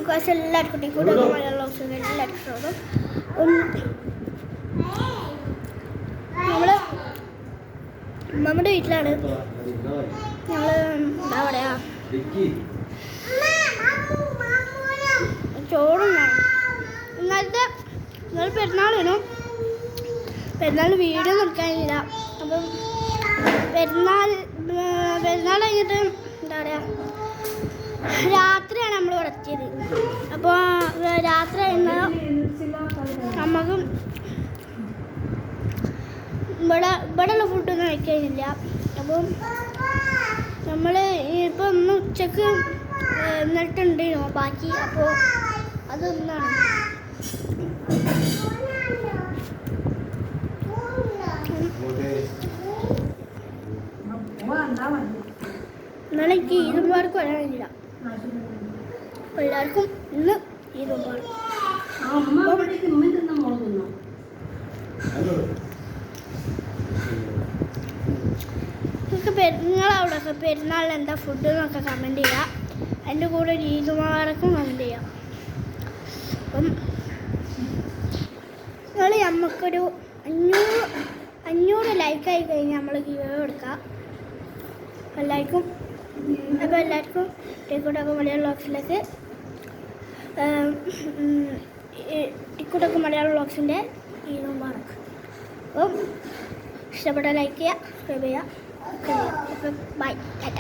Class എല്ലാവർക്കും ടീക്കൂട്ടൊക്കെ Malayalam vlogs എല്ലാവർക്കും സ്വാഗതം. നമ്മൾ നമ്മുടെ വീട്ടിലാണ്. ഞങ്ങൾ എന്താ പറയുക, ചോറും ഇന്നത്തെ പെരുന്നാളിനും വീഡിയോ നിൽക്കാനില്ല. അപ്പം പെരുന്നാൾ കഴിഞ്ഞിട്ട് എന്താ പറയുക, രാത്രിയാണ് നമ്മൾ ഇവിടെ എത്തിയത്. അപ്പോൾ രാത്രി നമുക്ക് ഇവിടെയുള്ള ഫുഡൊന്നും കഴിക്കാനില്ല. അപ്പം നമ്മൾ ഇപ്പോൾ ഒന്ന് ഉച്ചക്ക് എന്നിട്ടുണ്ടായിരുന്നു ബാക്കി. അപ്പോൾ അതൊന്നാണ് എന്നാലും എനിക്ക് ഈദ് മുബാറക്ക് വരാനില്ല. എല്ലാവർക്കും ഇന്ന് ഈദ് മുബാറക്ക്. നിങ്ങളവിടെയൊക്കെ പെരുന്നാളിൽ എന്താ ഫുഡ് എന്നൊക്കെ കമൻറ്റ് ചെയ്യുക. അതിൻ്റെ കൂടെ ഒരു ഈദ് മുബാറക്കും കമൻറ്റ് ചെയ്യാം. അപ്പം നമുക്കൊരു 500 ലൈക്കായി കഴിഞ്ഞാൽ നമ്മൾ ഗിവ് കൊടുക്കാം എല്ലാവർക്കും. അപ്പോൾ എല്ലാവർക്കും ടീക്കൂട്ടൊക്കെ മലയാളം വ്ളോഗ്സിലേക്ക് ടീക്കൂട്ടൊക്കെ മലയാളം വ്ളോഗ്സിൻ്റെ ഈദ് മുബാറക്ക്. അപ്പം ഇഷ്ടപ്പെട്ട ലൈക്ക് ചെയ്യുക, സബ്സ്ക്രൈബ് ചെയ്യുക. Okay, bye, Tata.